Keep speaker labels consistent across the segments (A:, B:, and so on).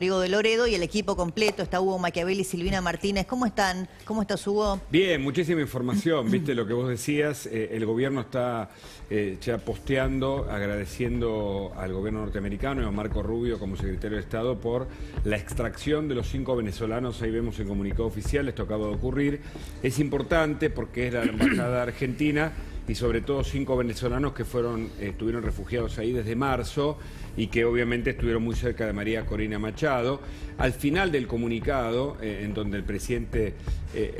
A: Rodrigo de Loredo y el equipo completo, está Hugo Machiavelli y Silvina Martínez. ¿Cómo están? ¿Cómo estás, Hugo?
B: Bien, muchísima información, viste lo que vos decías, el gobierno está ya posteando, agradeciendo al gobierno norteamericano y a Marco Rubio como secretario de Estado por la extracción de los 5 venezolanos, ahí vemos el comunicado oficial, esto acaba de ocurrir. Es importante porque es la embajada argentina y sobre todo 5 venezolanos que estuvieron refugiados ahí desde marzo y que obviamente estuvieron muy cerca de María Corina Machado. Al final del comunicado, en donde el presidente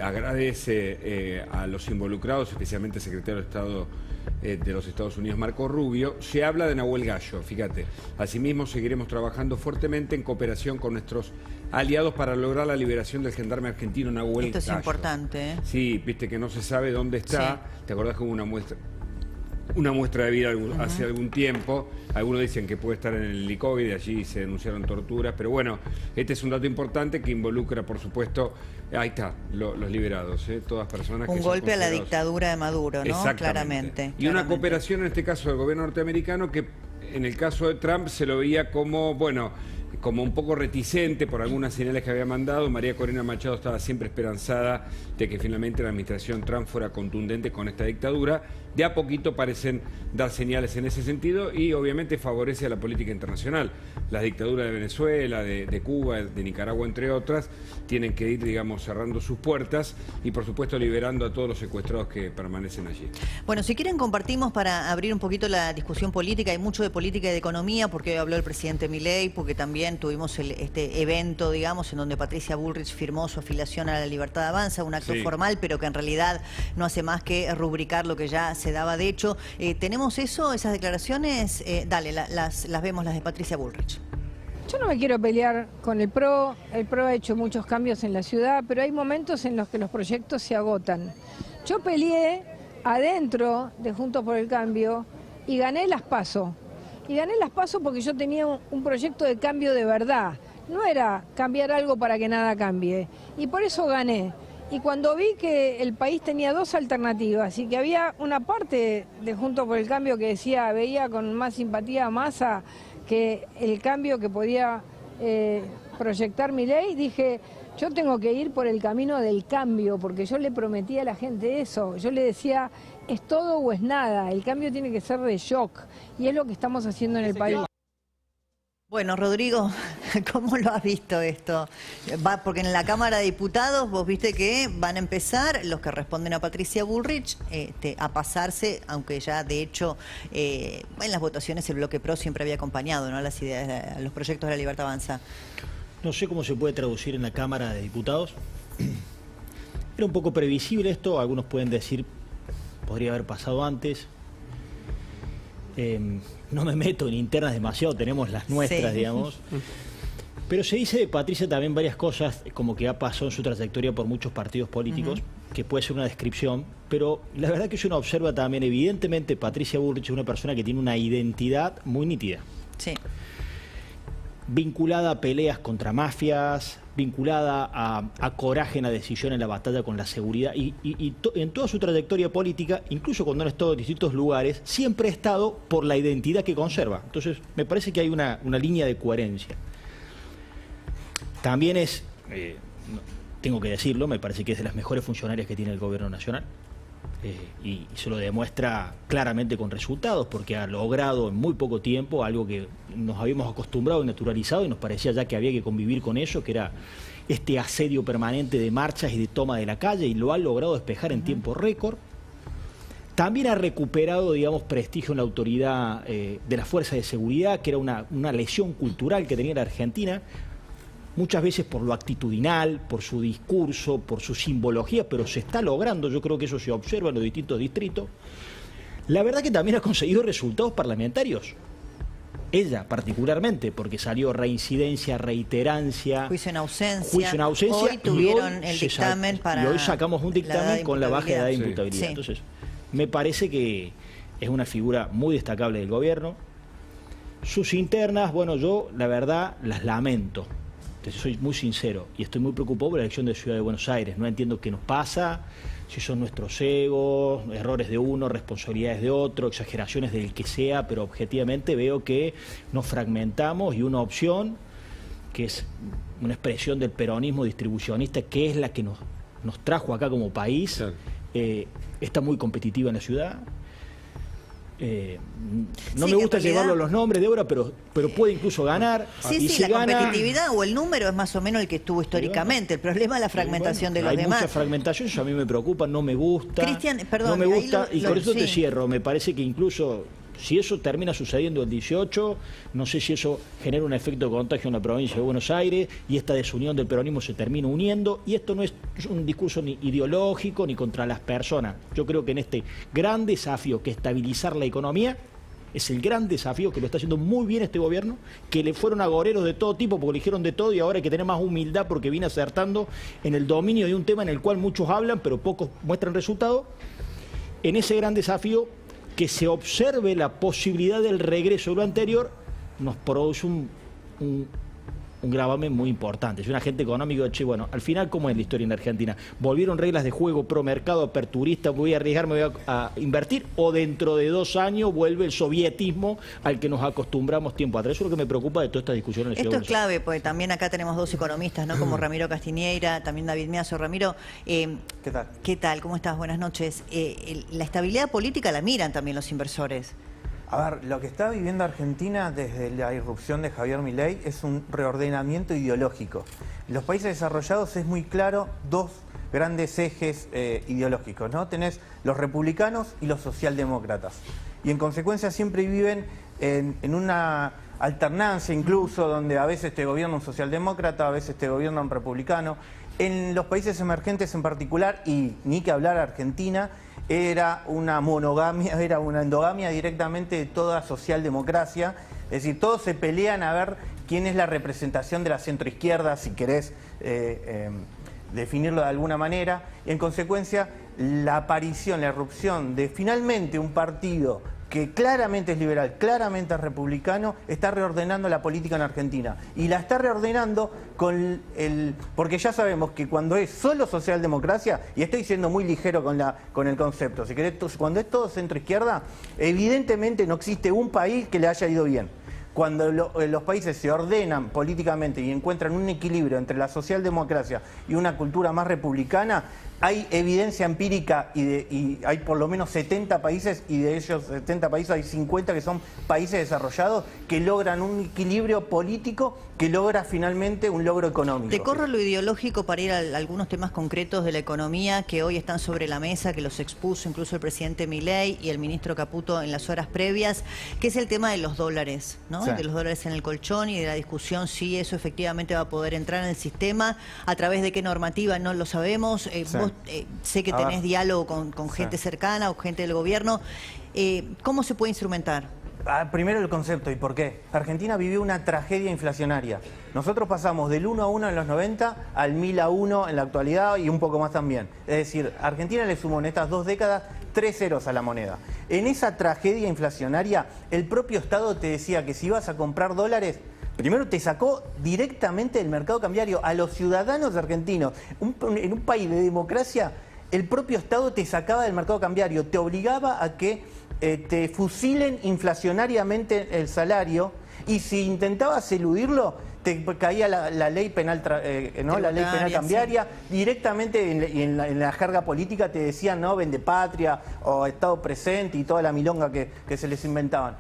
B: agradece a los involucrados, especialmente el secretario de Estado de los Estados Unidos, Marco Rubio, se habla de Nahuel Gallo, fíjate. Asimismo, seguiremos trabajando fuertemente en cooperación con nuestros aliados para lograr la liberación del gendarme argentino Nahuel Gallo.
A: Esto es importante, ¿eh?
B: Sí, viste que no se sabe dónde está. Sí. ¿Te acordás que hubo una muestra de vida hace algún tiempo? Algunos dicen que puede estar en el helicoide, allí se denunciaron torturas, pero bueno, este es un dato importante que involucra, por supuesto, ahí está, los liberados, todas personas que
A: un golpe a la dictadura de Maduro, ¿no? Claramente.
B: Y una cooperación, en este caso, del gobierno norteamericano, que en el caso de Trump se lo veía como, bueno, como un poco reticente por algunas señales que había mandado. María Corina Machado estaba siempre esperanzada de que finalmente la administración Trump fuera contundente con esta dictadura. De a poquito parecen dar señales en ese sentido y obviamente favorece a la política internacional. Las dictaduras de Venezuela, de Cuba, de Nicaragua, entre otras, tienen que ir, digamos, cerrando sus puertas y, por supuesto, liberando a todos los secuestrados que permanecen allí.
A: Bueno, si quieren compartimos para abrir un poquito la discusión política. Hay mucho de política y de economía porque hoy habló el presidente Milei, porque también tuvimos este evento, digamos, en donde Patricia Bullrich firmó su afiliación a La Libertad Avanza, un acto formal, pero que en realidad no hace más que rubricar lo que ya se daba de hecho. ¿Tenemos eso, esas declaraciones? Dale, las vemos, las de Patricia Bullrich.
C: Yo no me quiero pelear con el PRO ha hecho muchos cambios en la ciudad, pero hay momentos en los que los proyectos se agotan. Yo peleé adentro de Juntos por el Cambio y gané las PASO. Y gané las PASO porque yo tenía un proyecto de cambio de verdad. No era cambiar algo para que nada cambie. Y por eso gané. Y cuando vi que el país tenía 2 alternativas y que había una parte de Juntos por el Cambio que veía con más simpatía a Massa que el cambio que podía proyectar Milei, dije, yo tengo que ir por el camino del cambio, porque yo le prometí a la gente eso. Yo le decía, es todo o es nada, el cambio tiene que ser de shock, y es lo que estamos haciendo en el país.
A: Bueno, Rodrigo, ¿cómo lo has visto esto? Porque en la Cámara de Diputados vos viste que van a empezar los que responden a Patricia Bullrich a pasarse, aunque ya de hecho en las votaciones el bloque PRO siempre había acompañado, ¿no?, las ideas, los proyectos de La Libertad Avanza.
D: No sé cómo se puede traducir en la Cámara de Diputados. Era un poco previsible esto, algunos pueden decir podría haber pasado antes. No me meto en internas demasiado, tenemos las nuestras, digamos. Pero se dice de Patricia también varias cosas, como que ha pasado en su trayectoria por muchos partidos políticos, que puede ser una descripción, pero la verdad que uno observa también, evidentemente, Patricia Bullrich es una persona que tiene una identidad muy nítida. Sí. Vinculada a peleas contra mafias, vinculada a coraje en la decisión en la batalla con la seguridad y en toda su trayectoria política, incluso cuando han estado en distintos lugares, siempre ha estado por la identidad que conserva. Entonces me parece que hay una línea de coherencia. También es, tengo que decirlo, me parece que es de las mejores funcionarias que tiene el gobierno nacional. Y se lo demuestra claramente con resultados, porque ha logrado en muy poco tiempo algo que nos habíamos acostumbrado y naturalizado y nos parecía ya que había que convivir con eso, que era este asedio permanente de marchas y de toma de la calle, y lo ha logrado despejar en tiempo récord. También ha recuperado, digamos, prestigio en la autoridad de las fuerzas de seguridad, que era una lesión cultural que tenía la Argentina, muchas veces por lo actitudinal, por su discurso, por su simbología, pero se está logrando, yo creo que eso se observa en los distintos distritos. La verdad que también ha conseguido resultados parlamentarios, ella particularmente, porque salió reincidencia, reiterancia,
A: juicio en ausencia. Hoy tuvieron el dictamen para...
D: Y hoy sacamos un dictamen con la baja edad de imputabilidad. Sí. Entonces, me parece que es una figura muy destacable del gobierno. Sus internas, bueno, yo la verdad las lamento. Entonces, soy muy sincero y estoy muy preocupado por la elección de Ciudad de Buenos Aires. No entiendo qué nos pasa, si son nuestros egos, errores de uno, responsabilidades de otro, exageraciones del que sea, pero objetivamente veo que nos fragmentamos y una opción que es una expresión del peronismo distribucionista, que es la que nos trajo acá como país,
B: Claro.
D: está muy competitiva en la ciudad. No
A: Sí,
D: me
A: que
D: gusta
A: en realidad-
D: llevarlo a los nombres de obra, pero puede incluso ganar.
A: Sí,
D: y
A: sí,
D: si
A: la
D: gana,
A: competitividad o el número es más o menos el que estuvo históricamente. El problema es la fragmentación de los
D: hay
A: demás.
D: mucha fragmentación, eso a mí me preocupa, no me gusta.
A: Cristian, perdón,
D: no me
A: ahí
D: gusta, y
A: lo-
D: con eso te
A: sí.
D: cierro. Me parece que incluso si eso termina sucediendo el 18, no sé si eso genera un efecto de contagio en la provincia de Buenos Aires y esta desunión del peronismo se termina uniendo. Y esto no es un discurso ni ideológico ni contra las personas. Yo creo que en este gran desafío que es estabilizar la economía, es el gran desafío que lo está haciendo muy bien este gobierno, que le fueron agoreros de todo tipo porque le dijeron de todo y ahora hay que tener más humildad porque viene acertando en el dominio de un tema en el cual muchos hablan pero pocos muestran resultados. En ese gran desafío, que se observe la posibilidad del regreso de lo anterior, nos produce un gravamen muy importante. Es un agente económico de, che, bueno, al final, ¿cómo es la historia en Argentina? ¿Volvieron reglas de juego pro mercado aperturista, voy a arriesgar, me voy a invertir? ¿O dentro de 2 años vuelve el sovietismo al que nos acostumbramos tiempo atrás? Eso es lo que me preocupa de toda esta discusión en el
A: Esto
D: Ciudad
A: es
D: de Buenos Aires.
A: clave, porque también acá tenemos 2 economistas, ¿no? Como Ramiro Castiñeira, también David Miazo. Ramiro,
E: ¿Qué tal?
A: ¿qué tal? ¿Cómo estás? Buenas noches. La estabilidad política la miran también los inversores.
E: A ver, lo que está viviendo Argentina desde la irrupción de Javier Milei es un reordenamiento ideológico. En los países desarrollados es muy claro 2 grandes ejes ideológicos, ¿no? Tenés los republicanos y los socialdemócratas. Y en consecuencia siempre viven en una alternancia incluso, donde a veces te gobierna un socialdemócrata, a veces te gobierna un republicano. En los países emergentes en particular, y ni que hablar Argentina, era una monogamia, era una endogamia directamente de toda socialdemocracia. Es decir, todos se pelean a ver quién es la representación de la centroizquierda, si querés definirlo de alguna manera. Y en consecuencia, la aparición, la irrupción de finalmente un partido que claramente es liberal, claramente es republicano, está reordenando la política en Argentina. Y la está reordenando porque ya sabemos que cuando es solo socialdemocracia, y estoy siendo muy ligero con el concepto, si querés, cuando es todo centro-izquierda, evidentemente no existe un país que le haya ido bien. Cuando los países se ordenan políticamente y encuentran un equilibrio entre la socialdemocracia y una cultura más republicana, hay evidencia empírica y hay por lo menos 70 países, y de ellos 70 países hay 50 que son países desarrollados que logran un equilibrio político que logra finalmente un logro económico.
A: Te corro lo ideológico para ir a algunos temas concretos de la economía que hoy están sobre la mesa, que los expuso incluso el presidente Milei y el ministro Caputo en las horas previas, que es el tema de los dólares, ¿no?
E: Sí.
A: De los dólares en el colchón y de la discusión si eso efectivamente va a poder entrar en el sistema, a través de qué normativa no lo sabemos.
E: Sí.
A: Vos sé que
E: A
A: tenés
E: ver.
A: diálogo con gente cercana o gente del gobierno. ¿Cómo se puede instrumentar?
E: Primero el concepto, ¿y por qué? Argentina vivió una tragedia inflacionaria. Nosotros pasamos del 1 a 1 en los 90 al 1000 a 1 en la actualidad y un poco más también. Es decir, Argentina le sumó en estas 2 décadas 3 ceros a la moneda. En esa tragedia inflacionaria, el propio Estado te decía que si ibas a comprar dólares, primero te sacó directamente del mercado cambiario a los ciudadanos argentinos. En un país de democracia, el propio Estado te sacaba del mercado cambiario, te obligaba a que te fusilen inflacionariamente el salario, y si intentabas eludirlo, te caía la ley penal, ¿no? La ley penal cambiaria. Sí. Directamente en la jerga política te decían, no, vende patria o Estado presente y toda la milonga que se les inventaban.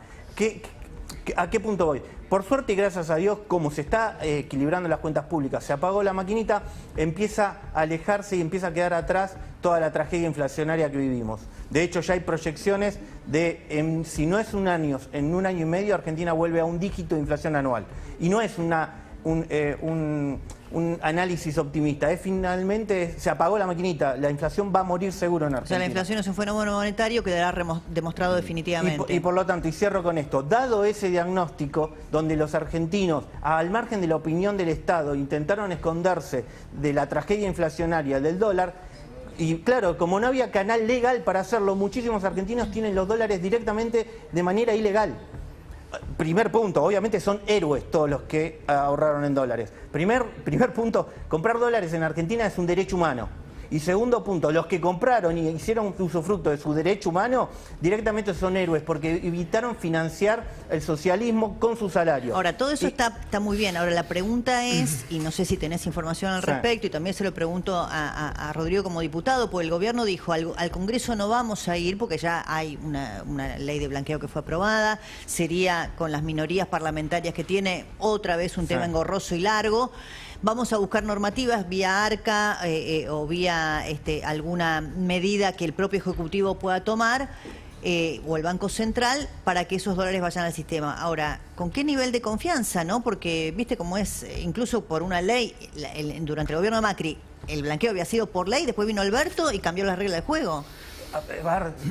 E: ¿A qué punto voy? Por suerte y gracias a Dios, como se está equilibrando las cuentas públicas, se apagó la maquinita, empieza a alejarse y empieza a quedar atrás toda la tragedia inflacionaria que vivimos. De hecho, ya hay proyecciones de, si no es un año, en 1 año y medio, Argentina vuelve a un dígito de inflación anual. Y no es un análisis optimista, es finalmente se apagó la maquinita, la inflación va a morir seguro en Argentina.
A: O sea, la inflación es un fenómeno monetario, quedará demostrado definitivamente.
E: Y por lo tanto, y cierro con esto, dado ese diagnóstico donde los argentinos, al margen de la opinión del Estado, intentaron esconderse de la tragedia inflacionaria del dólar, y claro, como no había canal legal para hacerlo, muchísimos argentinos tienen los dólares directamente de manera ilegal. Primer punto, obviamente son héroes todos los que ahorraron en dólares. Primer punto, comprar dólares en Argentina es un derecho humano. Y segundo punto, los que compraron y hicieron usufructo de su derecho humano, directamente son héroes, porque evitaron financiar el socialismo con su salario.
A: Ahora, todo eso está muy bien. Ahora, la pregunta es, y no sé si tenés información al respecto, y también se lo pregunto a Rodrigo como diputado, porque el gobierno dijo, al Congreso no vamos a ir, porque ya hay una ley de blanqueo que fue aprobada, sería con las minorías parlamentarias que tiene otra vez un tema engorroso y largo. Vamos a buscar normativas vía ARCA o vía alguna medida que el propio Ejecutivo pueda tomar, o el Banco Central, para que esos dólares vayan al sistema. Ahora, ¿con qué nivel de confianza, no? Porque, viste cómo es, incluso por una ley, durante el gobierno de Macri, el blanqueo había sido por ley, después vino Alberto y cambió las reglas del juego.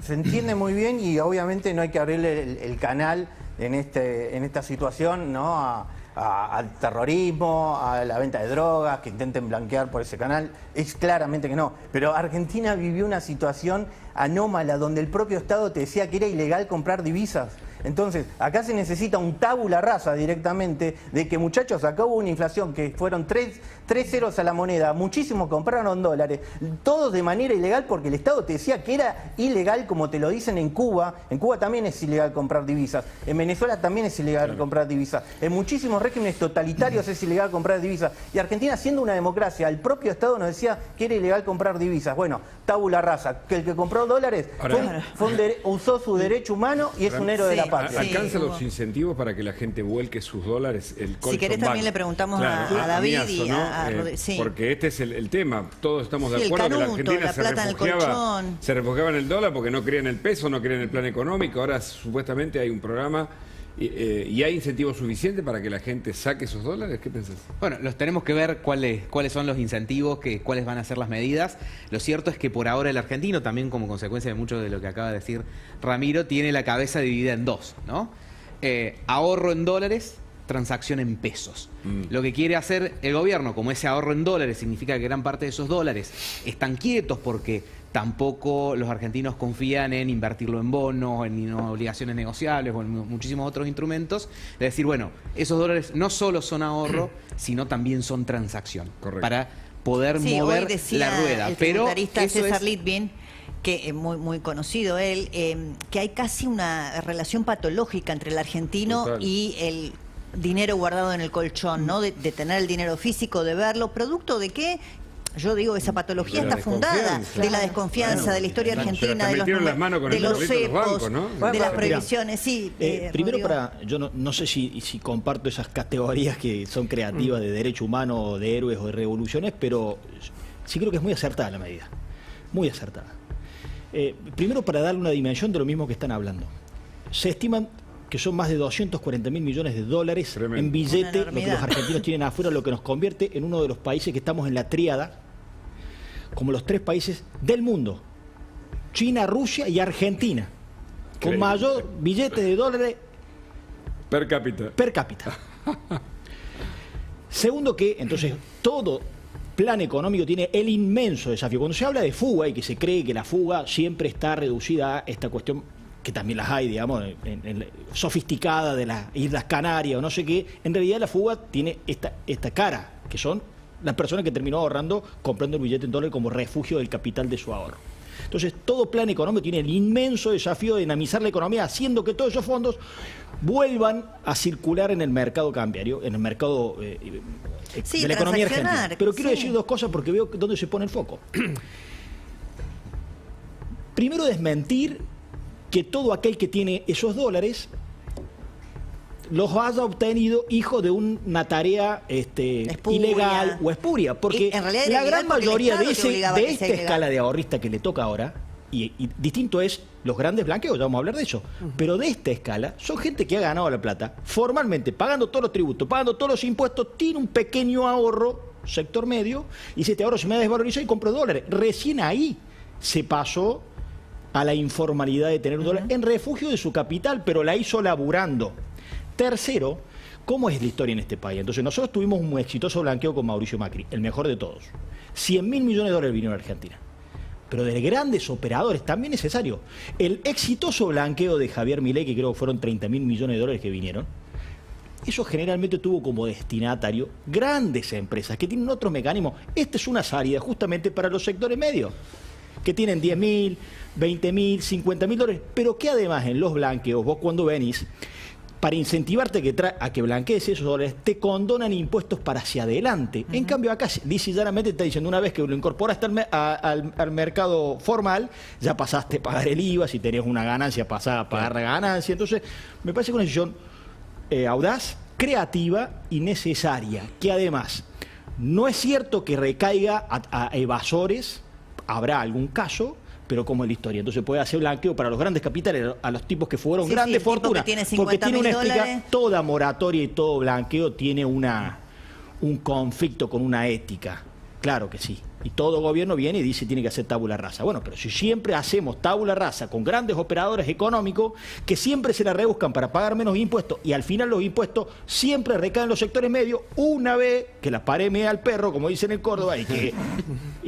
E: Se entiende muy bien y obviamente no hay que abrirle el canal en esta situación, ¿no? Al terrorismo, a la venta de drogas, que intenten blanquear por ese canal. Es claramente que no. Pero Argentina vivió una situación anómala donde el propio Estado te decía que era ilegal comprar divisas. Entonces, acá se necesita un tabula rasa directamente de que, muchachos, acá hubo una inflación que fueron 3 ceros a la moneda, muchísimos compraron dólares, todos de manera ilegal porque el Estado te decía que era ilegal, como te lo dicen en Cuba. En Cuba también es ilegal comprar divisas, en Venezuela también es ilegal comprar divisas, en muchísimos regímenes totalitarios es ilegal comprar divisas. Y Argentina, siendo una democracia, el propio Estado nos decía que era ilegal comprar divisas. Bueno, tabula rasa, que el que compró dólares usó su derecho humano y es un héroe de la patria.
B: ¿Alcanza los incentivos para que la gente vuelque sus dólares?
A: Si querés también le preguntamos a David y a Rodrigo.
B: Porque este es el tema. Todos estamos de acuerdo que la Argentina se refugiaba en el dólar porque no creía en el peso, no creía en el plan económico. Ahora supuestamente hay un programa y hay incentivos suficientes para que la gente saque esos dólares. ¿Qué pensás?
F: Bueno, los tenemos que ver cuáles son los incentivos, cuáles van a ser las medidas. Lo cierto es que por ahora el argentino, también como consecuencia de mucho de lo que acaba de decir Ramiro, tiene la cabeza dividida en dos, ¿no? Ahorro en dólares, transacción en pesos. Lo que quiere hacer el gobierno, como ese ahorro en dólares significa que gran parte de esos dólares están quietos porque tampoco los argentinos confían en invertirlo en bonos, en obligaciones negociables o en muchísimos otros instrumentos. Es decir, bueno, esos dólares no solo son ahorro, sino también son transacción.
B: Correcto.
F: Para poder mover la rueda.
A: El tributarista César Litvin, que es muy conocido él, que hay casi una relación patológica entre el argentino y el dinero guardado en el colchón, ¿no? De tener el dinero físico, de verlo, producto de qué. Yo digo, esa patología está fundada de la desconfianza, de la historia argentina, de los cepos, ¿no? De las previsiones. Sí,
D: primero, yo no sé si comparto esas categorías que son creativas de derecho humano, de héroes o de revoluciones, pero sí creo que es muy acertada la medida, muy acertada. Primero, para darle una dimensión de lo mismo que están hablando. Se estiman que son más de 240.000 millones de dólares en billete lo que los argentinos tienen afuera, lo que nos convierte en uno de los países que estamos en la tríada, como los 3 países del mundo: China, Rusia y Argentina, con mayor billete de dólares
B: per cápita.
D: Segundo, que entonces todo plan económico tiene el inmenso desafío. Cuando se habla de fuga y que se cree que la fuga siempre está reducida a esta cuestión, que también las hay, digamos, sofisticada de las Islas Canarias o no sé qué, en realidad la fuga tiene esta cara, que son las personas que terminó ahorrando, comprando el billete en dólar como refugio del capital de su ahorro. Entonces, todo plan económico tiene el inmenso desafío de dinamizar la economía, haciendo que todos esos fondos vuelvan a circular en el mercado cambiario, en el mercado de la economía argentina. Pero quiero decir 2 cosas porque veo dónde se pone el foco. Primero, desmentir que todo aquel que tiene esos dólares los haya obtenido hijo de una tarea ilegal o espuria, porque en realidad la gran mayoría de esta escala de ahorrista que le toca ahora, y distinto es los grandes blanqueos, ya vamos a hablar de eso, pero de esta escala son gente que ha ganado la plata formalmente, pagando todos los tributos, pagando todos los impuestos, tiene un pequeño ahorro, sector medio, y dice: este ahorro se me ha desvalorizado y compro dólares. Recién ahí se pasó a la informalidad de tener un dólar en refugio de su capital, pero la hizo laburando. Tercero, ¿cómo es la historia en este país? Entonces, nosotros tuvimos un exitoso blanqueo con Mauricio Macri, el mejor de todos. 100.000 millones de dólares vinieron a Argentina. Pero de grandes operadores, también necesario. El exitoso blanqueo de Javier Milei, que creo que fueron 30.000 millones de dólares que vinieron, eso generalmente tuvo como destinatario grandes empresas que tienen otros mecanismos. Esta es una salida justamente para los sectores medios, que tienen 10.000, 20.000, 50.000 dólares, pero que además en los blanqueos, vos cuando venís, para incentivarte a que blanquees esos dólares, te condonan impuestos para hacia adelante. En cambio acá, dice llanamente, está diciendo una vez que lo incorporaste al mercado formal, ya pasaste a pagar el IVA, si tenés una ganancia pasás a pagar la ganancia. Entonces, me parece que una decisión audaz, creativa y necesaria, que además no es cierto que recaiga a evasores, habrá algún caso, pero como es la historia. Entonces puede hacer blanqueo para los grandes capitales, a los tipos que fueron grandes fortunas, porque tiene una explicación. Toda moratoria y todo blanqueo tiene un conflicto con una ética. Claro que sí. Y todo gobierno viene y dice tiene que hacer tabula rasa. Bueno, pero si siempre hacemos tabula rasa con grandes operadores económicos que siempre se la rebuscan para pagar menos impuestos y al final los impuestos siempre recaen en los sectores medios, una vez que la pared mea al perro, como dicen en Córdoba, y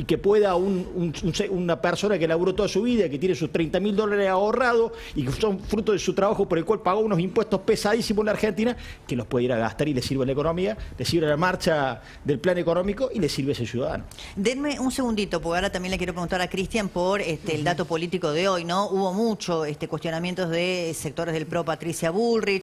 D: que pueda una persona que laburó toda su vida, que tiene sus 30.000 dólares ahorrados y que son fruto de su trabajo por el cual pagó unos impuestos pesadísimos en la Argentina, que los puede ir a gastar y le sirve a la economía, le sirve a la marcha del plan económico y le sirve a ese ciudadano.
A: Denme un segundito, porque ahora también le quiero preguntar a Cristian por el dato político de hoy, ¿no? Hubo mucho cuestionamientos de sectores del PRO, Patricia Bullrich.